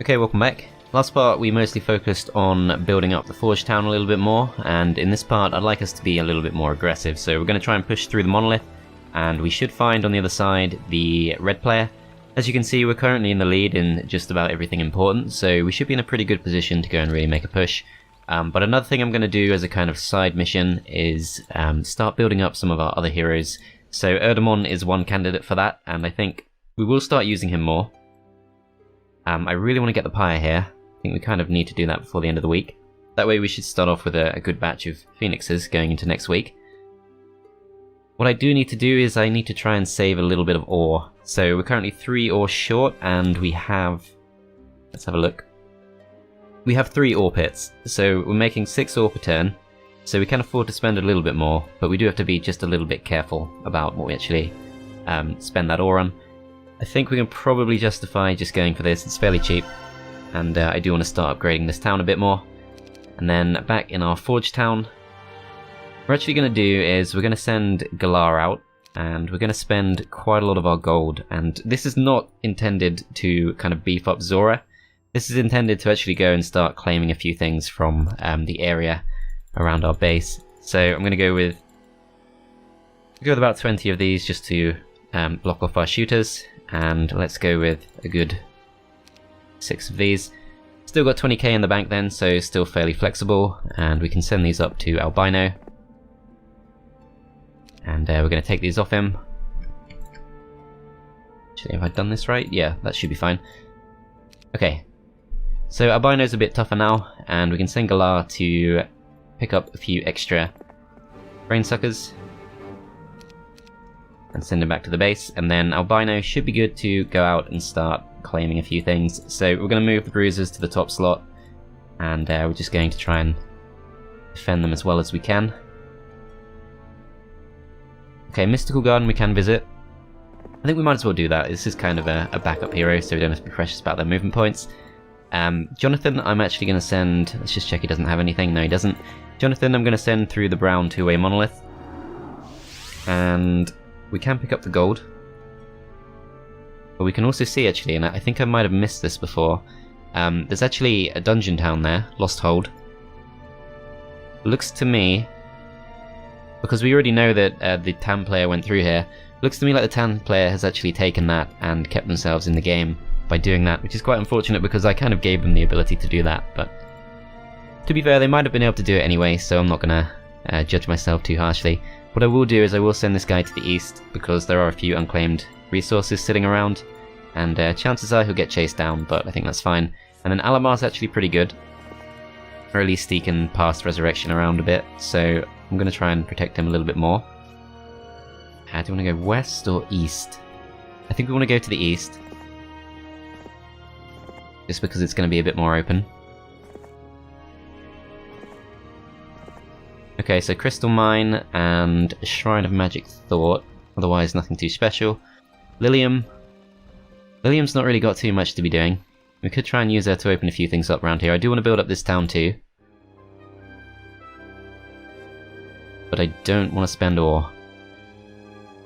Okay, welcome back. Last part we mostly focused on building up the Forge Town a little bit more, and in this part I'd like us to be a little bit more aggressive, so we're going to try and push through the monolith, and we should find on the other side the red player. As you can see, we're currently in the lead in just about everything important, so we should be in a pretty good position to go and really make a push. But another thing I'm going to do as a kind of side mission is start building up some of our other heroes. So Erdemon is one candidate for that, and I think we will start using him more. I really want to get the pyre here. I think we kind of need to do that before the end of the week. That way we should start off with a good batch of phoenixes going into next week. What I do need to do is I need to try and save a little bit of ore. So we're currently 3 ore short, and we have... let's have a look. We have 3 ore pits, so we're making 6 ore per turn. So we can afford to spend a little bit more, but we do have to be just a little bit careful about what we actually spend that ore on. I think we can probably justify just going for this. It's fairly cheap, and I do want to start upgrading this town a bit more. And then back in our Forge Town, what we're actually going to do is we're going to send Galar out, and we're going to spend quite a lot of our gold. And this is not intended to kind of beef up Zhora. This is intended to actually go and start claiming a few things from the area around our base. So I'm going to go with about 20 of these just to block off our shooters. And let's go with a good 6 of these. Still got 20k in the bank then, so still fairly flexible, and we can send these up to Albino. And we're going to take these off him. Actually, have I done this right? Yeah, that should be fine. Okay, so Albino's a bit tougher now, and we can send Galar to pick up a few extra brain suckers and send him back to the base, and then Albino should be good to go out and start claiming a few things. So we're going to move the bruisers to the top slot, and we're just going to try and defend them as well as we can. Okay, Mystical Garden we can visit. I think we might as well do that. This is kind of a backup hero, so we don't have to be precious about their movement points. Jonathan I'm actually going to send... let's just check he doesn't have anything. No, he doesn't. Jonathan I'm going to send through the brown 2-way monolith. And we can pick up the gold. But we can also see, actually, and I think I might have missed this before, there's actually a dungeon town there, Lost Hold. Looks to me, because we already know that the TAM player went through here, looks to me like the TAM player has actually taken that and kept themselves in the game by doing that, which is quite unfortunate because I kind of gave them the ability to do that, but to be fair, they might have been able to do it anyway, so I'm not going to judge myself too harshly. What I will do is I will send this guy to the east, because there are a few unclaimed resources sitting around, and chances are he'll get chased down, but I think that's fine. And then Alamar's actually pretty good, or at least he can pass Resurrection around a bit, so I'm going to try and protect him a little bit more. Do you want to go west or east? I think we want to go to the east, just because it's going to be a bit more open. Okay, so Crystal Mine and Shrine of Magic Thought, otherwise nothing too special. Lilium. Lilium's not really got too much to be doing. We could try and use her to open a few things up around here. I do want to build up this town too, but I don't want to spend ore.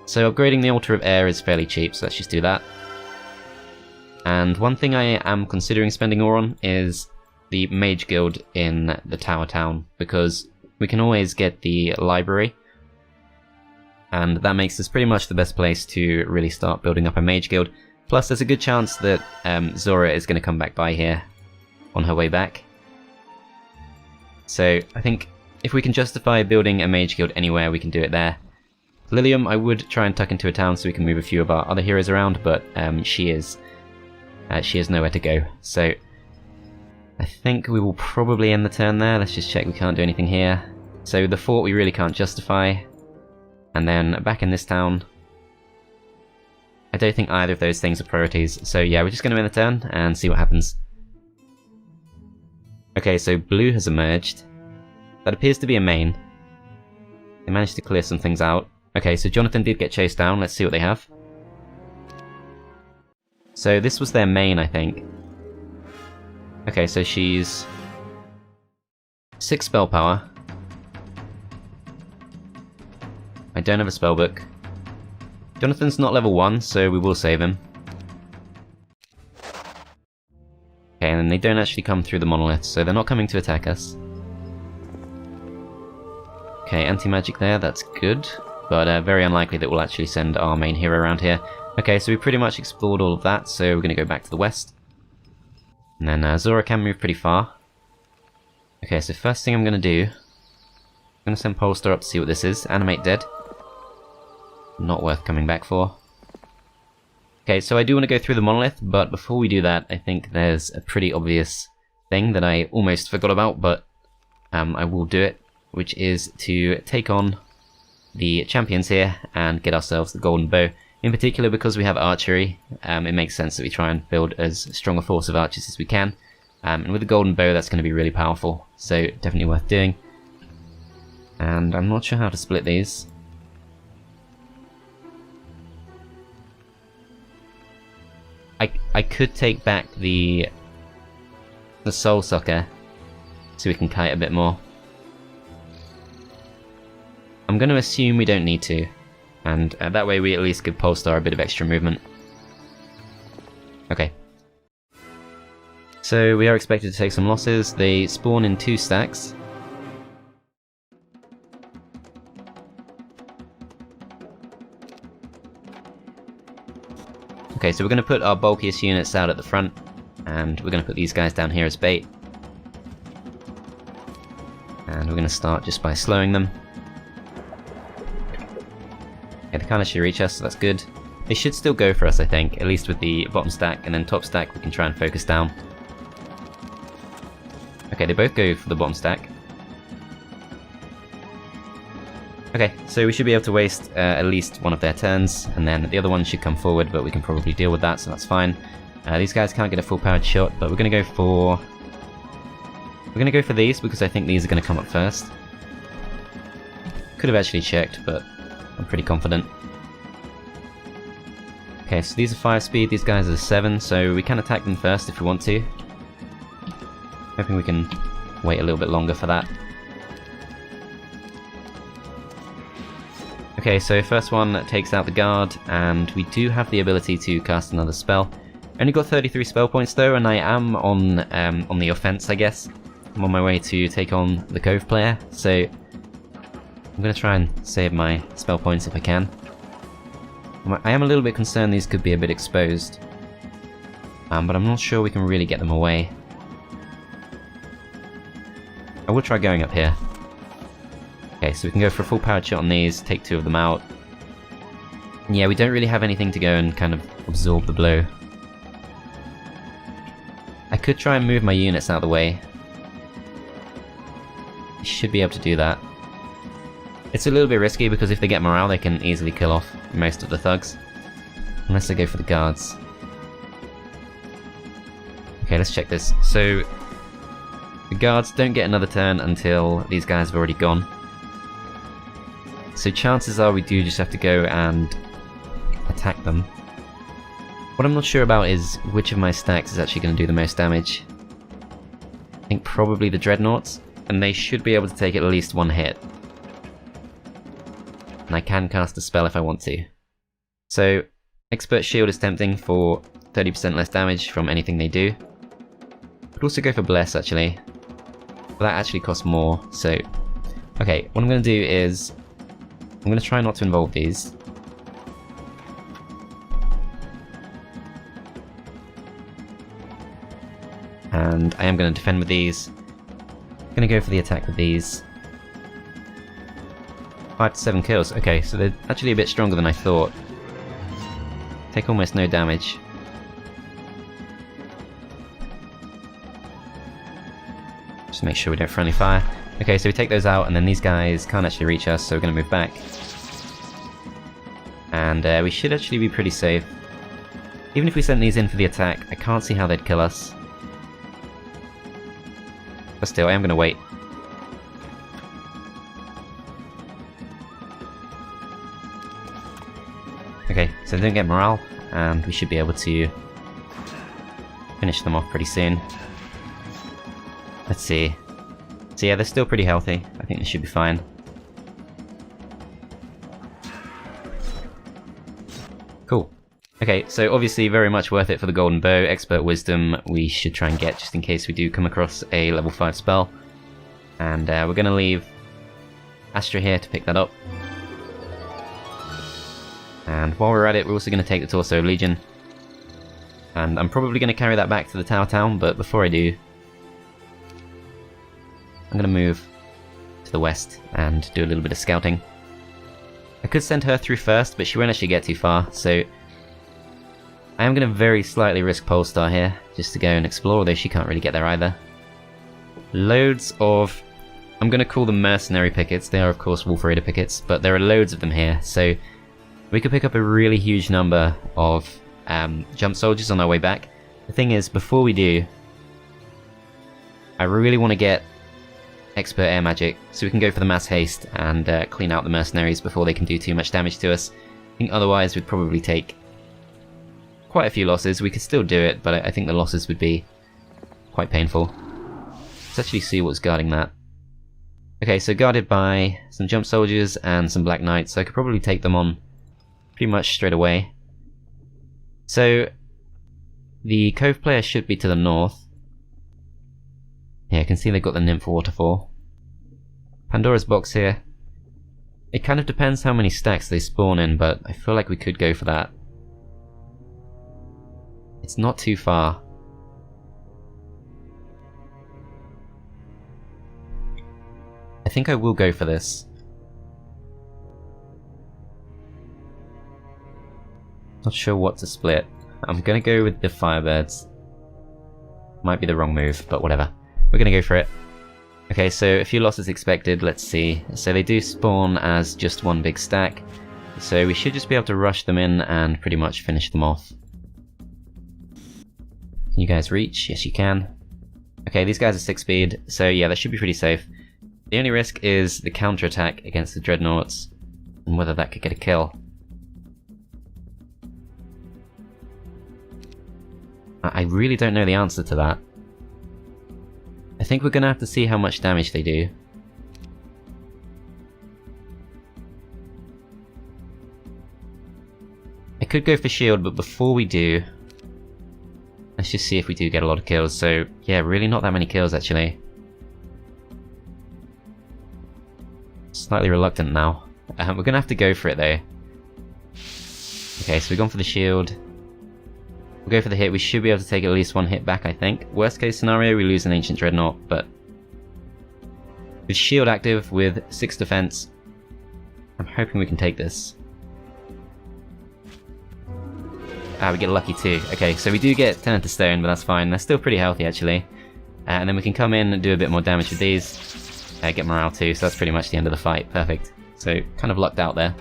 So upgrading the Altar of Air is fairly cheap, so let's just do that. And one thing I am considering spending ore on is the Mage Guild in the Tower Town, because we can always get the library, and that makes this pretty much the best place to really start building up a Mage Guild. Plus there's a good chance that Zhora is going to come back by here on her way back. So I think if we can justify building a Mage Guild anywhere, we can do it there. Lilium I would try and tuck into a town so we can move a few of our other heroes around, but she has nowhere to go. So I think we will probably end the turn there. Let's just check we can't do anything here. So the fort we really can't justify. And then back in this town, I don't think either of those things are priorities. So yeah, we're just going to end the turn and see what happens. Okay, so blue has emerged. That appears to be a main. They managed to clear some things out. Okay, so Jonathan did get chased down. Let's see what they have. So this was their main, I think. Okay, so she's 6 spell power. I don't have a spellbook. Jonathan's not level 1, so we will save him. Okay, and they don't actually come through the monolith, so they're not coming to attack us. Okay, anti-magic there, that's good. But very unlikely that we'll actually send our main hero around here. Okay, so we pretty much explored all of that, so we're going to go back to the west. And then Zhora can move pretty far. Okay, so first thing I'm going to do... I'm going to send Polestar up to see what this is. Animate dead. Not worth coming back for. Okay, so I do want to go through the monolith, but before we do that, I think there's a pretty obvious thing that I almost forgot about, but I will do it, which is to take on the champions here and get ourselves the golden bow. In particular, because we have archery, it makes sense that we try and build as strong a force of archers as we can. And with the golden bow, that's going to be really powerful, so definitely worth doing. And I'm not sure how to split these. I could take back the soul sucker so we can kite a bit more. I'm going to assume we don't need to, and that way we at least give Polestar a bit of extra movement. Okay. So we are expected to take some losses. They spawn in 2 stacks. Okay, so we're going to put our bulkiest units out at the front, and we're going to put these guys down here as bait. And we're going to start just by slowing them. Okay, they can't actually reach us, so that's good. They should still go for us, I think, at least with the bottom stack, and then top stack we can try and focus down. Okay, they both go for the bottom stack. Okay, so we should be able to waste at least one of their turns, and then the other one should come forward, but we can probably deal with that, so that's fine. These guys can't get a full powered shot, but we're going to go for... We're going to go for these, because I think these are going to come up first. Could have actually checked, but I'm pretty confident. Okay, so these are 5 speed, these guys are 7, so we can attack them first if we want to. Hoping we can wait a little bit longer for that. Okay, so first one takes out the guard, and we do have the ability to cast another spell. Only got 33 spell points though, and I am on the offense, I guess. I'm on my way to take on the Cove player, so I'm going to try and save my spell points if I can. I am a little bit concerned these could be a bit exposed, but I'm not sure we can really get them away. I will try going up here. Okay, so we can go for a full powered shot on these, take 2 of them out. And yeah, we don't really have anything to go and kind of absorb the blow. I could try and move my units out of the way. I should be able to do that. It's a little bit risky because if they get morale they can easily kill off most of the thugs. Unless they go for the guards. Okay, let's check this. So, the guards don't get another turn until these guys have already gone. So chances are we do just have to go and attack them. What I'm not sure about is which of my stacks is actually going to do the most damage. I think probably the Dreadnoughts, and they should be able to take at least 1 hit. And I can cast a spell if I want to. So, Expert Shield is tempting for 30% less damage from anything they do. Could also go for Bless actually. But that actually costs more, so... Okay, what I'm going to do is... I'm going to try not to involve these. And I am going to defend with these. I'm going to go for the attack with these. 5 to 7 kills. Okay, so they're actually a bit stronger than I thought. Take almost no damage. Just make sure we don't friendly fire. Okay, so we take those out, and then these guys can't actually reach us, so we're going to move back. And we should actually be pretty safe. Even if we sent these in for the attack, I can't see how they'd kill us. But still, I am going to wait. Okay, so they don't get morale, and we should be able to finish them off pretty soon. Let's see. So yeah, they're still pretty healthy. I think they should be fine. Cool. Okay, so obviously very much worth it for the golden bow. Expert wisdom we should try and get just in case we do come across a level 5 spell. And we're going to leave Astra here to pick that up. And while we're at it, we're also going to take the Torso of Legion. And I'm probably going to carry that back to the Tower Town, but before I do, I'm going to move to the west and do a little bit of scouting. I could send her through first, but she won't actually get too far, so I am going to very slightly risk Polestar here, just to go and explore, although she can't really get there either. Loads of, I'm going to call them mercenary pickets. They are of course Wolf Raider pickets, but there are loads of them here, so we could pick up a really huge number of jump soldiers on our way back. The thing is, before we do, I really want to get expert air magic so we can go for the mass haste and clean out the mercenaries before they can do too much damage to us. I think otherwise we'd probably take quite a few losses. We could still do it, but I think the losses would be quite painful. Let's actually see what's guarding that. Okay, so guarded by some jump soldiers and some black knights, so I could probably take them on pretty much straight away. So the Cove player should be to the north. Yeah, I can see they've got the Nymph waterfall. Pandora's box here. It kind of depends how many stacks they spawn in, but I feel like we could go for that. It's not too far. I think I will go for this. Not sure what to split. I'm gonna go with the Firebirds. Might be the wrong move, but whatever. We're gonna go for it. Okay, so a few losses expected, let's see. So they do spawn as just one big stack, so we should just be able to rush them in and pretty much finish them off. Can you guys reach? Yes you can. Okay, these guys are 6 speed, so yeah, that should be pretty safe. The only risk is the counterattack against the Dreadnoughts, and whether that could get a kill. I really don't know the answer to that. I think we're gonna have to see how much damage they do. I could go for shield, but before we do, let's just see if we do get a lot of kills. So yeah, really not that many kills actually. Slightly reluctant now. We're gonna have to go for it though. Okay, so we've gone for the shield. We'll go for the hit. We should be able to take at least one hit back, I think. Worst case scenario, we lose an Ancient Dreadnought, but with shield active, with 6 defense, I'm hoping we can take this. Ah, we get lucky too. Okay, so we do get 10 into stone, but that's fine. They're still pretty healthy actually. And then we can come in and do a bit more damage with these. Get morale too, so that's pretty much the end of the fight. Perfect. So, kind of lucked out there.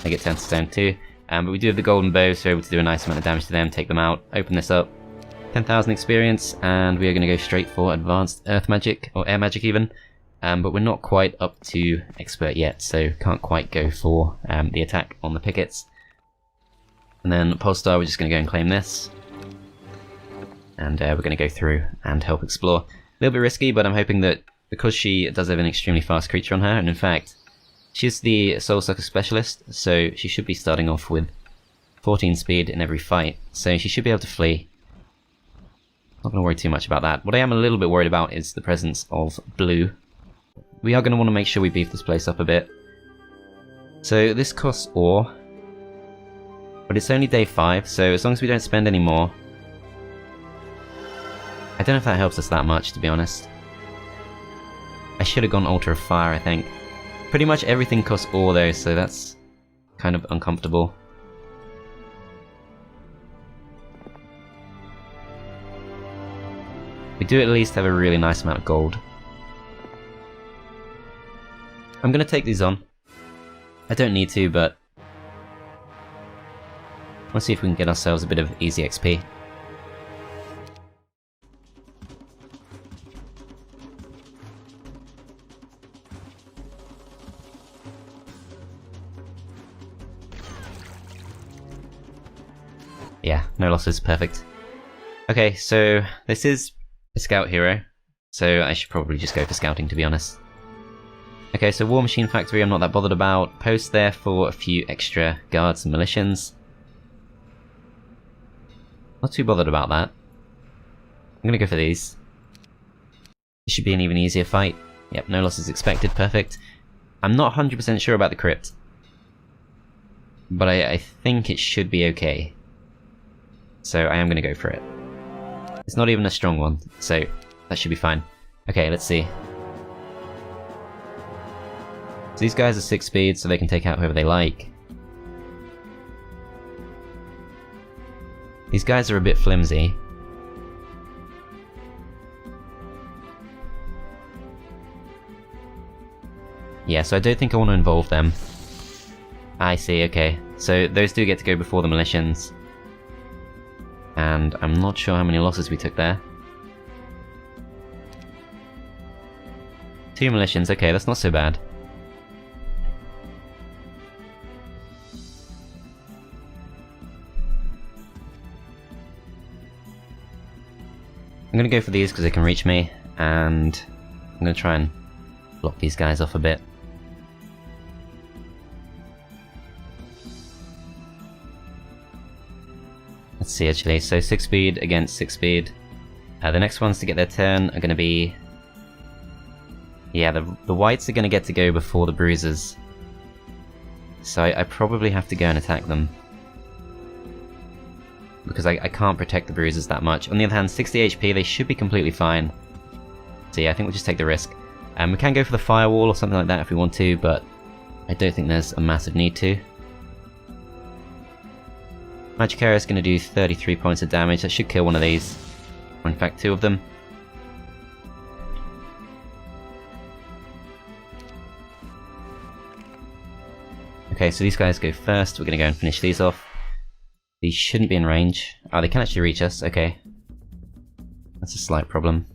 They get 10 to stone too. But we do have the golden bow, so we're able to do a nice amount of damage to them, take them out, open this up. 10,000 experience, and we are going to go straight for advanced earth magic, or air magic even. But we're not quite up to expert yet, so can't quite go for the attack on the pickets. And then Polestar, we're just going to go and claim this. And we're going to go through and help explore. A little bit risky, but I'm hoping that because she does have an extremely fast creature on her, and in fact, she's the Soul Sucker Specialist, so she should be starting off with 14 speed in every fight, so she should be able to flee. Not going to worry too much about that. What I am a little bit worried about is the presence of blue. We are going to want to make sure we beef this place up a bit. So this costs ore, but it's only day 5, so as long as we don't spend any more. I don't know if that helps us that much, to be honest. I should have gone Altar of Fire, I think. Pretty much everything costs ore though, so that's kind of uncomfortable. We do at least have a really nice amount of gold. I'm going to take these on. I don't need to, but let's see if we can get ourselves a bit of easy XP. Yeah, no losses, perfect. Okay, so this is a scout hero, so I should probably just go for scouting, to be honest. Okay, so War Machine Factory I'm not that bothered about. Post there for a few extra guards and militians. Not too bothered about that. I'm gonna go for these. This should be an even easier fight. Yep, no losses expected, perfect. I'm not 100% sure about the crypt, but I think it should be okay. So I am gonna go for it. It's not even a strong one, so that should be fine. Okay, let's see. So these guys are 6 speed, so they can take out whoever they like. These guys are a bit flimsy. Yeah, so I don't think I want to involve them. I see, okay. So those do get to go before the Militians. And I'm not sure how many losses we took there. 2 Militians, okay, that's not so bad. I'm gonna go for these because they can reach me, and I'm gonna try and block these guys off a bit. Let's see actually, so 6 speed against 6 speed. The next ones to get their turn are going to be... Yeah, the whites are going to get to go before the bruisers. So I probably have to go and attack them. Because I can't protect the bruisers that much. On the other hand, 60 HP, they should be completely fine. So yeah, I think we'll just take the risk. We can go for the firewall or something like that if we want to, but I don't think there's a massive need to. Magic Arrow is going to do 33 points of damage. That should kill one of these. Or in fact, 2 of them. Okay, so these guys go first. We're going to go and finish these off. These shouldn't be in range. Oh, they can actually reach us. Okay. That's a slight problem.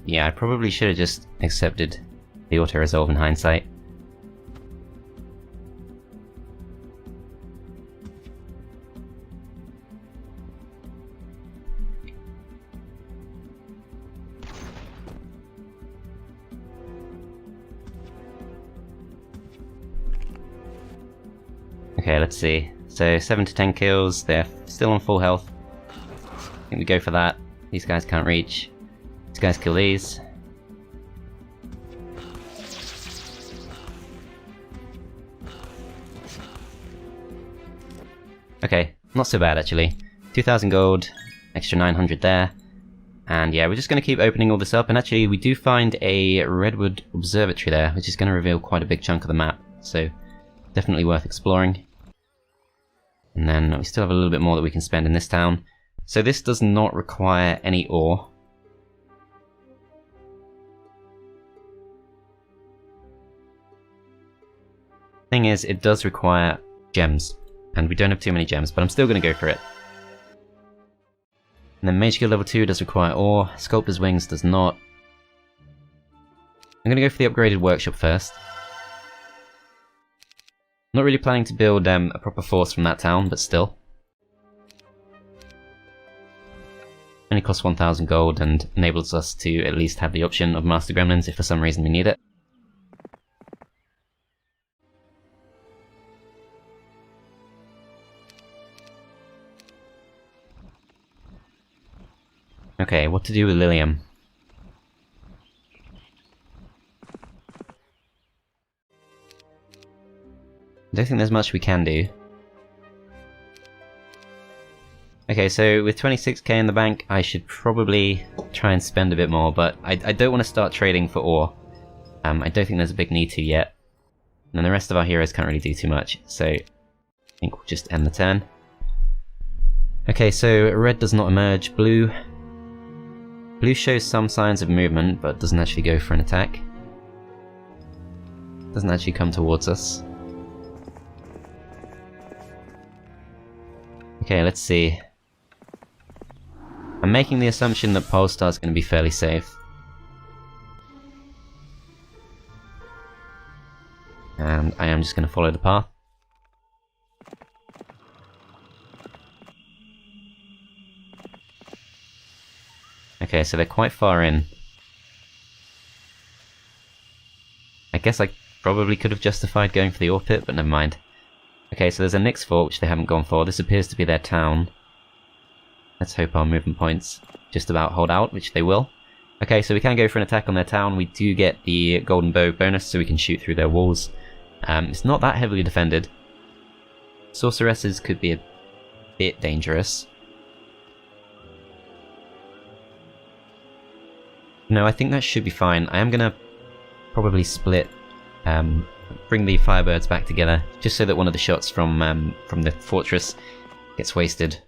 Yeah, I probably should have just accepted the auto-resolve in hindsight. Okay, let's see. So 7 to 10 kills, they're still on full health. I think we go for that. These guys can't reach. These guys kill these. Okay, not so bad actually. 2,000 gold, extra 900 there. And yeah, we're just going to keep opening all this up, and actually we do find a Redwood Observatory there, which is going to reveal quite a big chunk of the map, so definitely worth exploring. And then we still have a little bit more that we can spend in this town. So this does not require any ore. Thing is, it does require gems, and we don't have too many gems, but I'm still going to go for it. And then Mage Guild level 2 does require ore, Sculptor's Wings does not. I'm going to go for the upgraded workshop first. Not really planning to build a proper force from that town, but still. Only costs 1,000 gold and enables us to at least have the option of Master Gremlins if for some reason we need it. Okay, what to do with Lilium? I don't think there's much we can do. Okay, so with 26k in the bank, I should probably try and spend a bit more, but I don't want to start trading for ore. I don't think there's a big need to yet. And the rest of our heroes can't really do too much, so I think we'll just end the turn. Okay, so red does not emerge, blue shows some signs of movement, but doesn't actually go for an attack. Doesn't actually come towards us. Okay, let's see. I'm making the assumption that Polestar is going to be fairly safe. And I am just going to follow the path. Okay, so they're quite far in. I guess I probably could have justified going for the ore pit, but never mind. Okay, so there's a Nyx fort, which they haven't gone for. This appears to be their town. Let's hope our movement points just about hold out, which they will. Okay, so we can go for an attack on their town. We do get the golden bow bonus, so we can shoot through their walls. It's not that heavily defended. Sorceresses could be a bit dangerous. No, I think that should be fine. I am gonna probably split, bring the Firebirds back together, just so that one of the shots from the fortress gets wasted.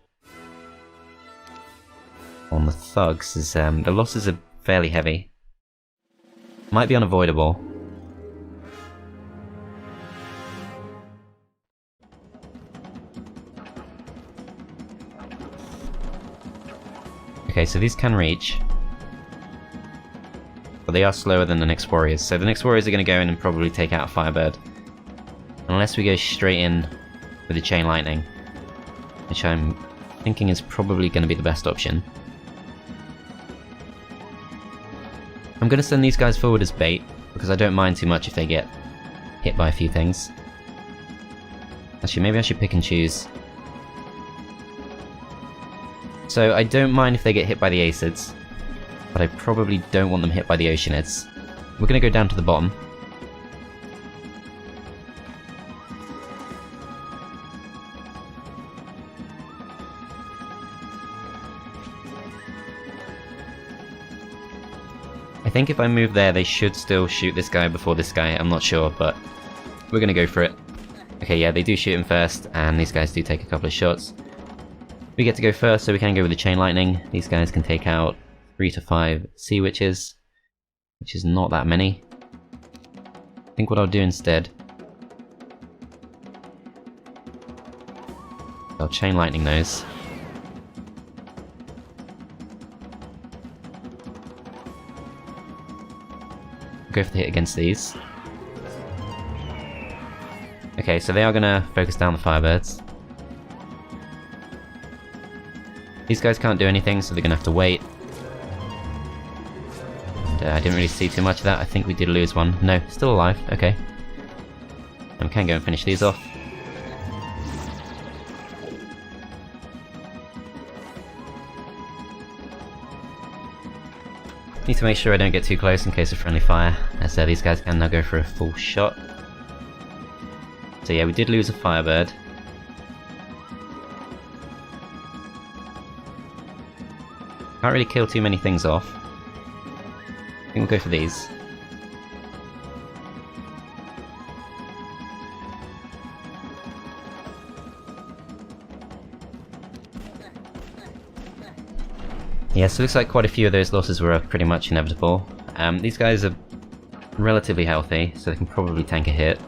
On the thugs, is the losses are fairly heavy. Might be unavoidable. Okay, so these can reach. But they are slower than the Nyx Warriors, so the Nyx Warriors are going to go in and probably take out a Firebird. Unless we go straight in with the Chain Lightning, which I'm thinking is probably going to be the best option. I'm going to send these guys forward as bait, because I don't mind too much if they get hit by a few things. Actually, maybe I should pick and choose. So I don't mind if they get hit by the Acids, but I probably don't want them hit by the Oceanids. We're going to go down to the bottom. I think if I move there, they should still shoot this guy before this guy. I'm not sure, but we're going to go for it. Okay, yeah, they do shoot him first, and these guys do take a couple of shots. We get to go first, so we can go with the Chain Lightning. These guys can take out 3 to 5 Sea Witches, which is not that many. I think what I'll do instead, I'll Chain Lightning those. Go for the hit against these. Okay, so they are going to focus down the Firebirds. These guys can't do anything, so they're going to have to wait. And I didn't really see too much of that. I think we did lose one. No, still alive. Okay. And we can go and finish these off. Need to make sure I don't get too close in case of friendly fire, as these guys can now go for a full shot. So yeah, we did lose a Firebird. Can't really kill too many things off. I think we'll go for these. Yeah, so it looks like quite a few of those losses were pretty much inevitable. These guys are relatively healthy, so they can probably tank a hit.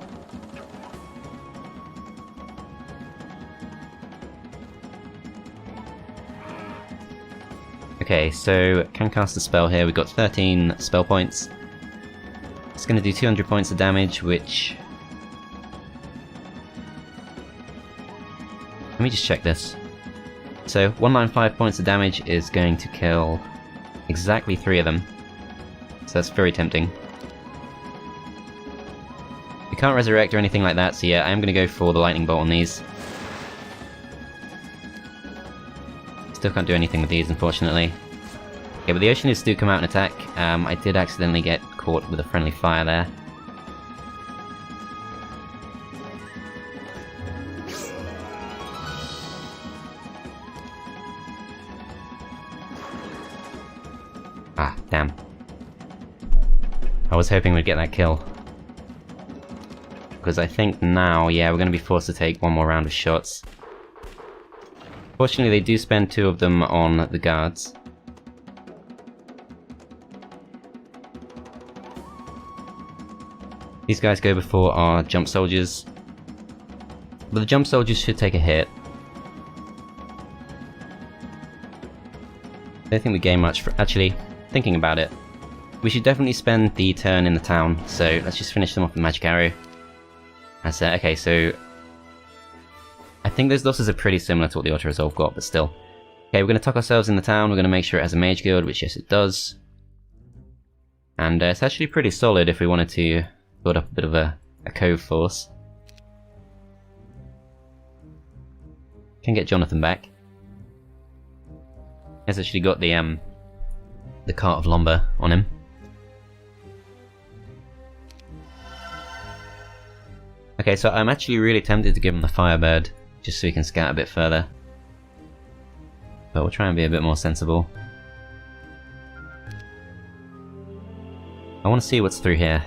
Okay, so can cast a spell here. We've got 13 spell points. It's going to do 200 points of damage, which... Let me just check this. So 195 points of damage is going to kill exactly 3 of them. So that's very tempting. We can't resurrect or anything like that, so yeah, I am going to go for the lightning bolt on these. Still can't do anything with these, unfortunately. Okay, but the Oceanids do come out and attack. I did accidentally get caught with a friendly fire there. Ah, damn. I was hoping we'd get that kill. Because I think now, yeah, we're going to be forced to take one more round of shots. Fortunately, they do spend 2 of them on the guards. These guys go before our jump soldiers. But the jump soldiers should take a hit. I don't think we gain much for... Actually, thinking about it, we should definitely spend the turn in the town, so let's just finish them off with Magic Arrow. Okay, so I think those losses are pretty similar to what the auto-resolve got, but still. Okay, we're going to tuck ourselves in the town, we're going to make sure it has a mage guild, which yes it does. And it's actually pretty solid if we wanted to build up a bit of a Cove force. Can get Jonathan back. He's actually got the cart of lumber on him. Okay, so I'm actually really tempted to give him the Firebird, just so he can scout a bit further. But we'll try and be a bit more sensible. I want to see what's through here.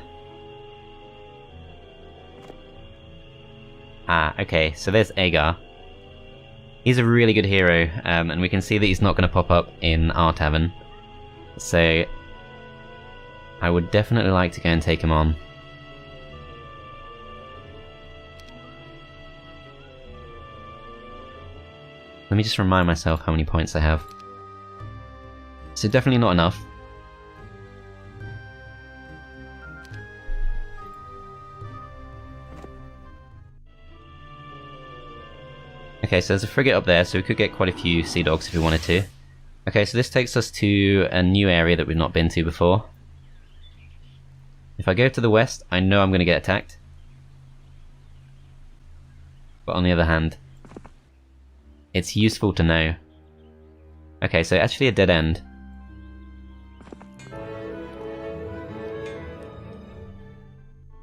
Ah, okay, so there's Agar. He's a really good hero, and we can see that he's not going to pop up in our tavern. So I would definitely like to go and take him on. Let me just remind myself how many points I have. So definitely not enough. Okay, so there's a frigate up there, so we could get quite a few sea dogs if we wanted to. Okay, so this takes us to a new area that we've not been to before. If I go to the west, I know I'm going to get attacked. But on the other hand, it's useful to know. Okay, so actually a dead end.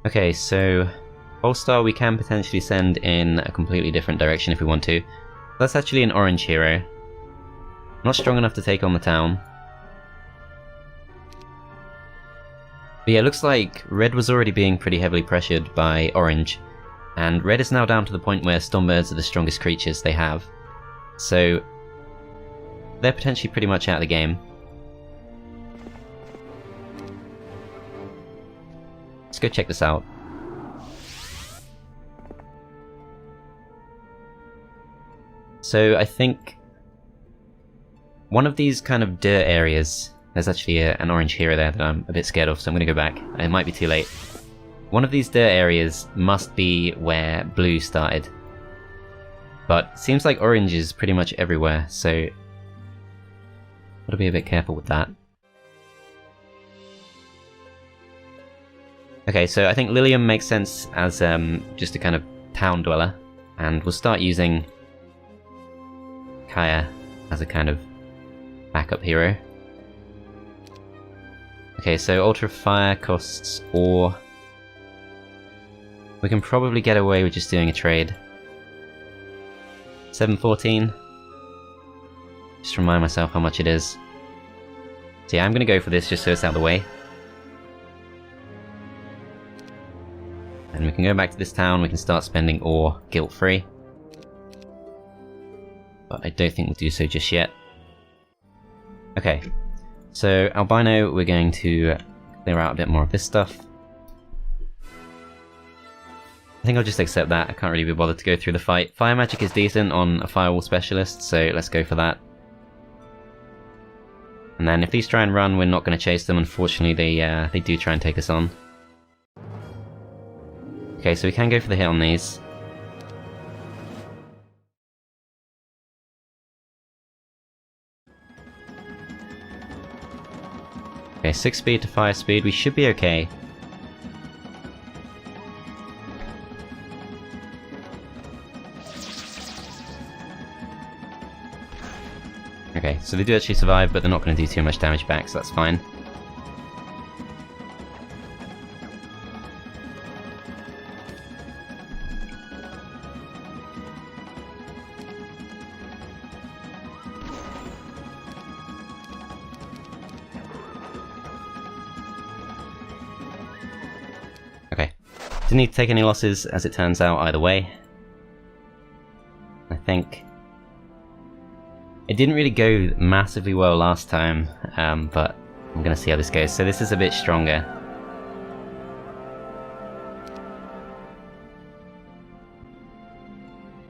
Okay, so Polestar we can potentially send in a completely different direction if we want to. That's actually an orange hero. Not strong enough to take on the town. But yeah, it looks like red was already being pretty heavily pressured by orange, and red is now down to the point where Stormbirds are the strongest creatures they have. So they're potentially pretty much out of the game. Let's go check this out. So I think one of these kind of dirt areas, there's actually an orange hero there that I'm a bit scared of, so I'm going to go back. It might be too late. One of these dirt areas must be where blue started. But it seems like orange is pretty much everywhere, so gotta be a bit careful with that. Okay, so I think Lilium makes sense as just a kind of town dweller, and we'll start using Kaya as a kind of backup hero. Okay, so Ultra Fire costs ore. We can probably get away with just doing a trade. 714. Just remind myself how much it is. So yeah, I'm gonna go for this just so it's out of the way. And we can go back to this town, we can start spending ore guilt-free. But I don't think we'll do so just yet. Okay, so Albino, we're going to clear out a bit more of this stuff. I think I'll just accept that, I can't really be bothered to go through the fight. Fire magic is decent on a firewall specialist, so let's go for that. And then if these try and run, we're not going to chase them, unfortunately they do try and take us on. Okay, so we can go for the hit on these. Okay, 6 speed to 5 speed, we should be okay. Okay, so they do actually survive, but they're not going to do too much damage back, so that's fine. Okay, didn't need to take any losses, as it turns out, either way. I think it didn't really go massively well last time, but I'm gonna see how this goes. So this is a bit stronger.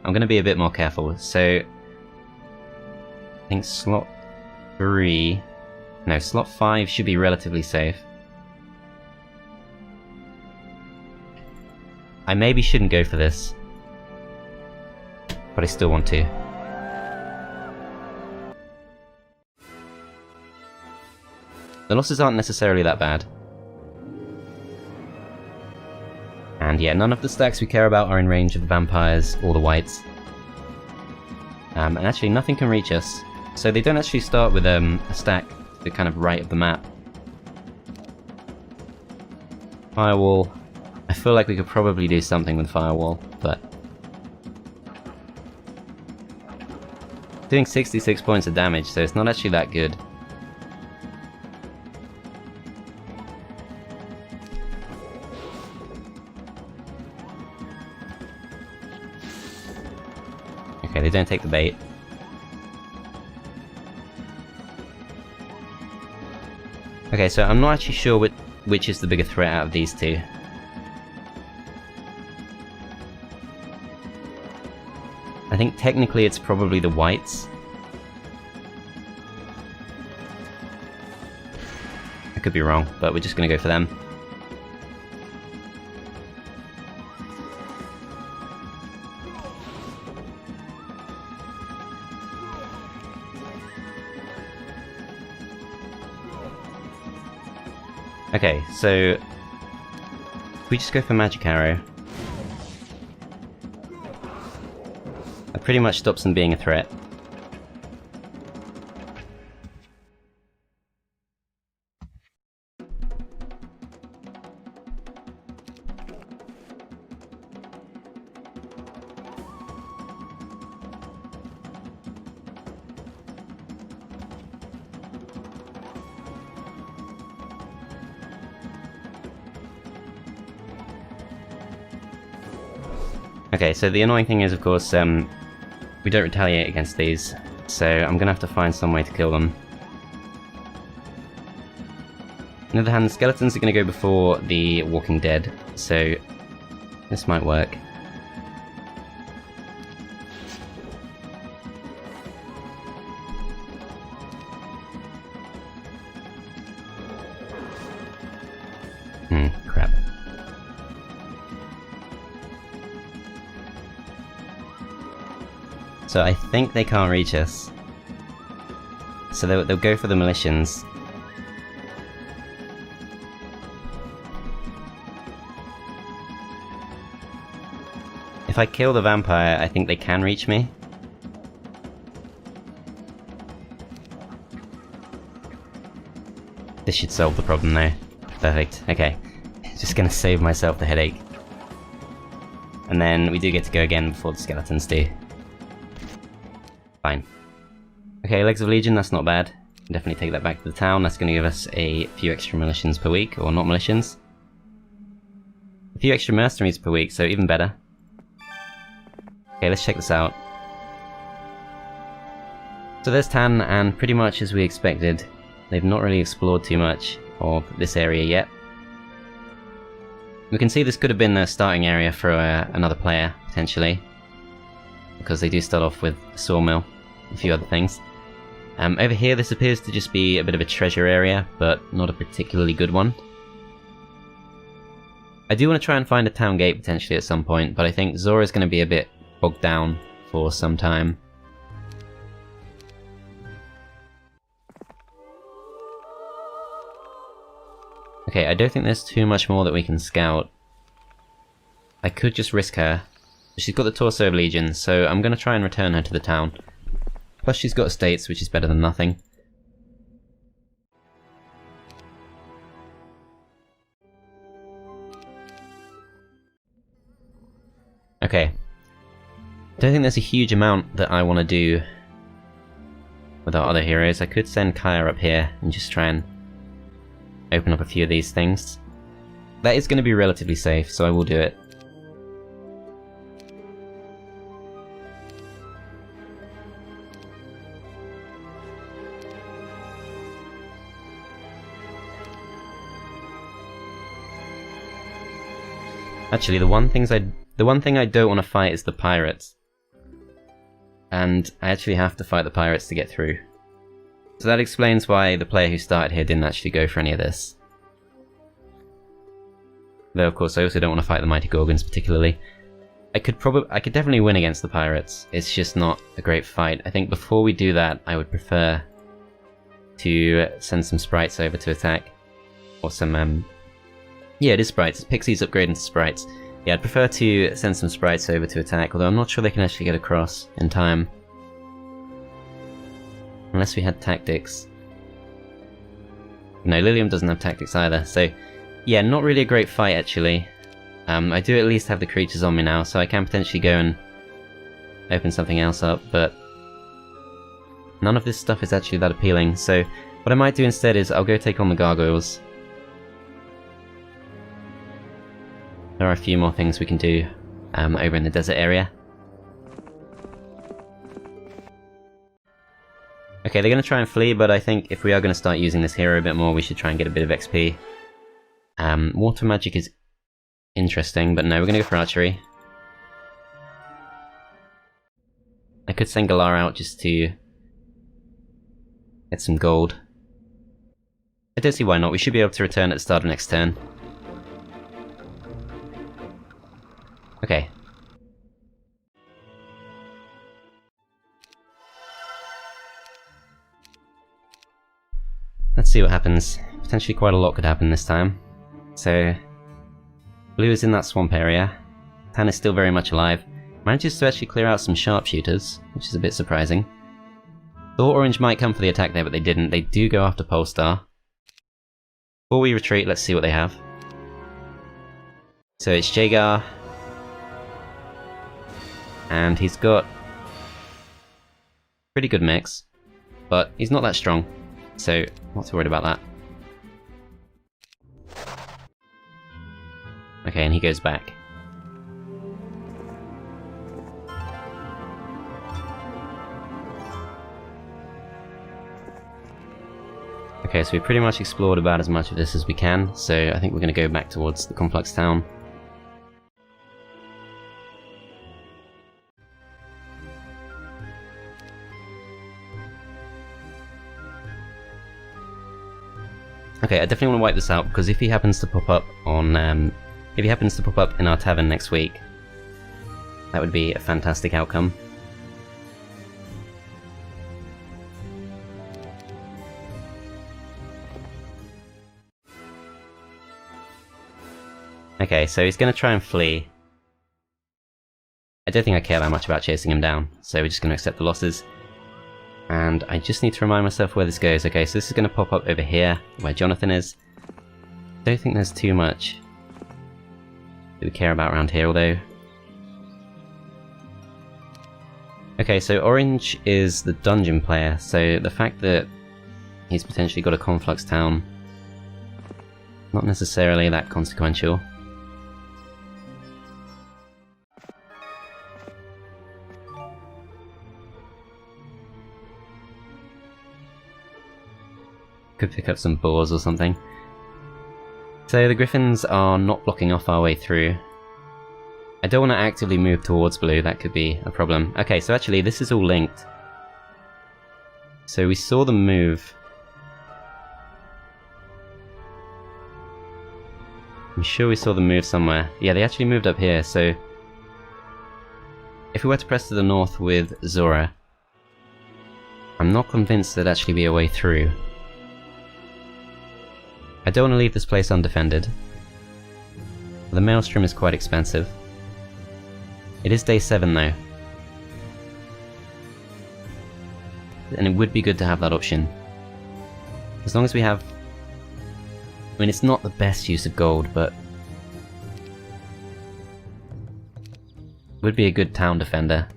I'm gonna be a bit more careful. So I think slot 3, no, slot 5 should be relatively safe. I maybe shouldn't go for this, but I still want to. The losses aren't necessarily that bad. And yeah, none of the stacks we care about are in range of the vampires or the whites. And actually nothing can reach us, so they don't actually start with a stack to the kind of right of the map. Firewall. I feel like we could probably do something with Firewall, but... doing 66 points of damage, so it's not actually that good. Okay, they don't take the bait. Okay, so I'm not actually sure which is the bigger threat out of these two. I think technically it's probably the whites. I could be wrong, but we're just gonna go for them. Okay, so if we just go for Magic Arrow, that pretty much stops them being a threat. Okay, so the annoying thing is, of course, we don't retaliate against these, so I'm gonna have to find some way to kill them. On the other hand, the skeletons are gonna go before the Walking Dead, so this might work. Crap. So I think they can't reach us. So they'll go for the Militians. If I kill the vampire, I think they can reach me. This should solve the problem though. Perfect, okay. Just gonna save myself the headache. And then we do get to go again before the skeletons do. Fine. Okay, Legs of Legion, that's not bad. Definitely take that back to the town. That's going to give us a few extra Militians per week, or not Militians. A few extra Mercenaries per week, so even better. Okay, let's check this out. So there's Tan, and pretty much as we expected, they've not really explored too much of this area yet. We can see this could have been a starting area for another player, potentially. Because they do start off with a sawmill. A few other things. Over here this appears to just be a bit of a treasure area, but not a particularly good one. I do want to try and find a town gate potentially at some point, but I think Zhora is going to be a bit bogged down for some time. Okay, I don't think there's too much more that we can scout. I could just risk her. She's got the Torso of Legion, so I'm going to try and return her to the town. Plus she's got estates, which is better than nothing. Okay. Don't think there's a huge amount that I want to do with our other heroes. I could send Kaya up here and just try and open up a few of these things. That is going to be relatively safe, so I will do it. Actually, the one thing I don't want to fight is the pirates. And I actually have to fight the pirates to get through. So that explains why the player who started here didn't actually go for any of this. Though of course I also don't want to fight the Mighty Gorgons particularly. I could definitely win against the pirates, it's just not a great fight. I think before we do that, I would prefer to send some sprites over to attack. Or some, yeah, it is sprites. Pixies upgrade into sprites. Yeah, I'd prefer to send some sprites over to attack, although I'm not sure they can actually get across in time. Unless we had tactics. No, Lilium doesn't have tactics either, so yeah, not really a great fight actually. I do at least have the creatures on me now, so I can potentially go and open something else up, but none of this stuff is actually that appealing, so what I might do instead is I'll go take on the gargoyles. There are a few more things we can do over in the desert area. Okay, they're going to try and flee, but I think if we are going to start using this hero a bit more, we should try and get a bit of XP. Water magic is interesting, but no, we're going to go for archery. I could send Galar out just to get some gold. I don't see why not, we should be able to return at the start of next turn. Okay. Let's see what happens. Potentially quite a lot could happen this time. So, blue is in that swamp area. Tan is still very much alive. Manages to actually clear out some sharpshooters, which is a bit surprising. Thought orange might come for the attack there, but they didn't. They do go after Polestar. Before we retreat, let's see what they have. So it's Jagar. And he's got pretty good mix, but he's not that strong, so not too worried about that. Okay, and he goes back. Okay, so we pretty much explored about as much of this as we can, so I think we're going to go back towards the complex town. Okay, I definitely want to wipe this out, because if he happens to pop up on, if he happens to pop up in our tavern next week, that would be a fantastic outcome. Okay, so he's going to try and flee. I don't think I care that much about chasing him down, so we're just going to accept the losses. And I just need to remind myself where this goes. Okay, so this is going to pop up over here, where Jonathan is. Don't think there's too much that we care about around here, although... Okay, so Orange is the dungeon player, so the fact that he's potentially got a Conflux town, not necessarily that consequential. Could pick up some boars or something. So the griffins are not blocking off our way through. I don't want to actively move towards blue, that could be a problem. Okay, so actually this is all linked. So we saw them move. I'm sure we saw them move somewhere. Yeah, they actually moved up here, so... If we were to press to the north with Zhora, I'm not convinced there'd actually be a way through. I don't want to leave this place undefended. The Maelstrom is quite expensive. It is day 7 though. And it would be good to have that option. As long as we have... I mean, it's not the best use of gold, but... would be a good town defender.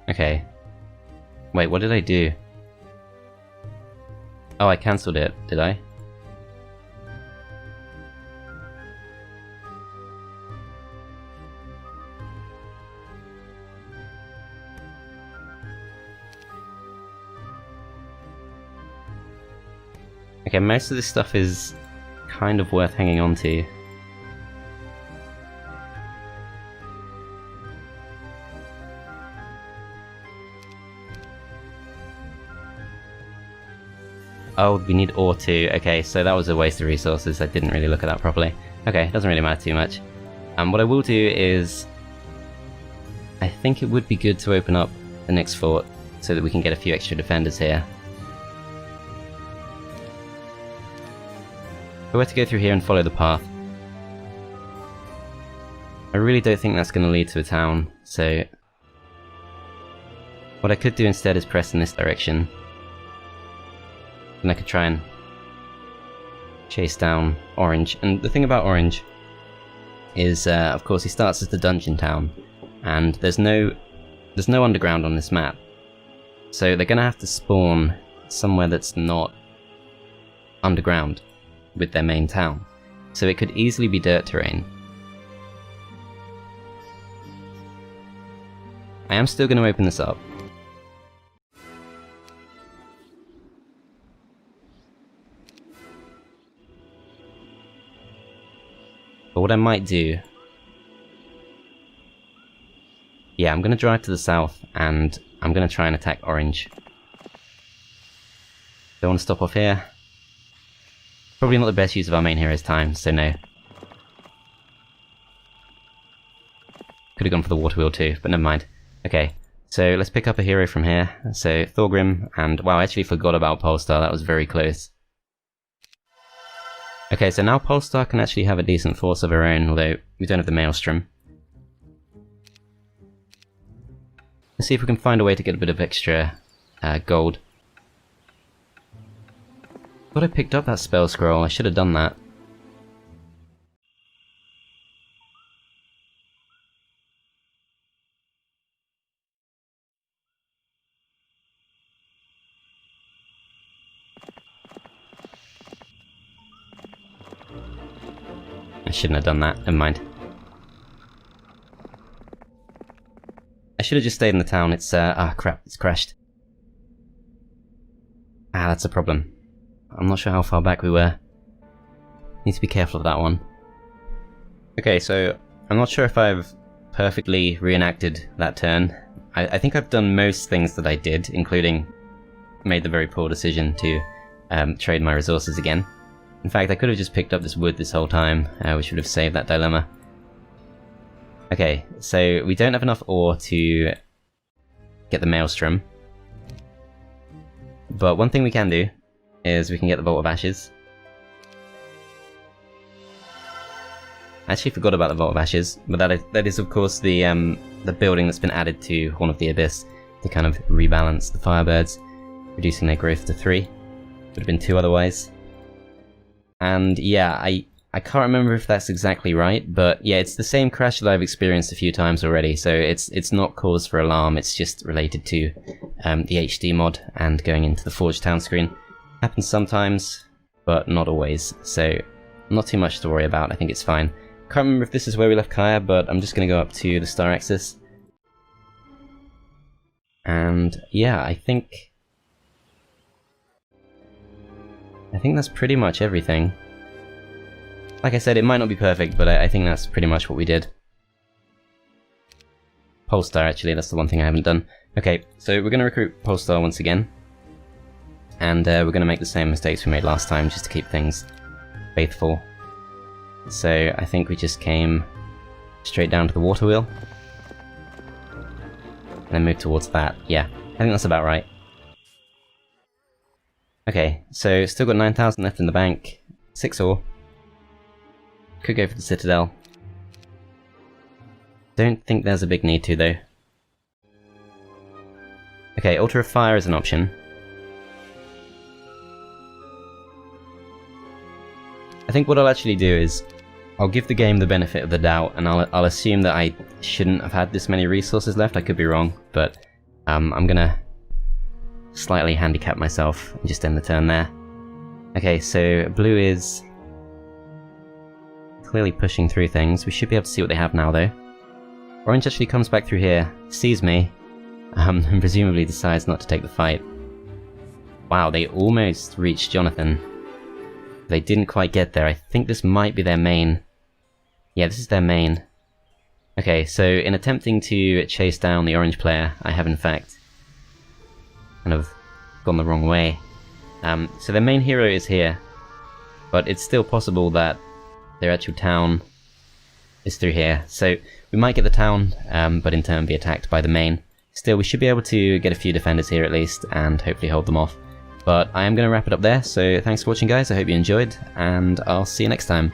Okay. Wait, what did I do? Oh, I cancelled it, did I? Okay, most of this stuff is kind of worth hanging on to. Oh, we need ore too. Okay, so that was a waste of resources. I didn't really look at that properly. Okay, doesn't really matter too much. What I will do is... I think it would be good to open up the next fort so that we can get a few extra defenders here. If I were to go through here and follow the path, I really don't think that's going to lead to a town, so... What I could do instead is press in this direction. And I could try and chase down Orange. And the thing about Orange is, of course, he starts as the dungeon town, and there's no underground on this map. So they're going to have to spawn somewhere that's not underground with their main town. So it could easily be dirt terrain. I am still going to open this up. But what I might do... Yeah, I'm going to drive to the south, and I'm going to try and attack Orange. Don't want to stop off here. Probably not the best use of our main hero's time, so no. Could have gone for the water wheel too, but never mind. Okay, so let's pick up a hero from here. So Thorgrim, and wow, I actually forgot about Polestar, that was very close. Okay, so now Polestar can actually have a decent force of her own, although we don't have the Maelstrom. Let's see if we can find a way to get a bit of extra gold. Thought I picked up that spell scroll, I should have done that. I shouldn't have done that, never mind. I should have just stayed in the town, it's crap, it's crashed. Ah, that's a problem. I'm not sure how far back we were. Need to be careful of that one. Okay, so I'm not sure if I've perfectly reenacted that turn. I think I've done most things that I did, including made the very poor decision to trade my resources again. In fact, I could have just picked up this wood this whole time, which would have saved that dilemma. Okay, so we don't have enough ore to get the Maelstrom. But one thing we can do is we can get the Vault of Ashes. I actually forgot about the Vault of Ashes, but that is of course the building that's been added to Horn of the Abyss to kind of rebalance the Firebirds, reducing their growth to 3. Would have been 2 otherwise. And yeah, I can't remember if that's exactly right, but yeah, it's the same crash that I've experienced a few times already, so it's not cause for alarm, it's just related to the HD mod and going into the Forge Town screen. Happens sometimes, but not always, so not too much to worry about, I think it's fine. Can't remember if this is where we left Kaya, but I'm just going to go up to the star axis. And yeah, I think that's pretty much everything. Like I said, it might not be perfect, but I think that's pretty much what we did. Polestar, actually, that's the one thing I haven't done. Okay, so we're going to recruit Polestar once again. And we're going to make the same mistakes we made last time, just to keep things faithful. So I think we just came straight down to the water wheel. And then move towards that. Yeah, I think that's about right. Okay, so still got 9,000 left in the bank. 6 ore. Could go for the Citadel. Don't think there's a big need to, though. Okay, Altar of Fire is an option. I think what I'll actually do is I'll give the game the benefit of the doubt, and I'll assume that I shouldn't have had this many resources left. I could be wrong, but I'm gonna slightly handicap myself and just end the turn there. Okay, so blue is clearly pushing through things. We should be able to see what they have now, though. Orange actually comes back through here, sees me, and presumably decides not to take the fight. Wow, they almost reached Jonathan. They didn't quite get there. I think this might be their main. Yeah, this is their main. Okay, so in attempting to chase down the orange player, I have in fact kind of gone the wrong way. So their main hero is here, but it's still possible that their actual town is through here. So we might get the town, but in turn be attacked by the main. Still, we should be able to get a few defenders here at least, and hopefully hold them off. But I am going to wrap it up there, so thanks for watching guys, I hope you enjoyed, and I'll see you next time.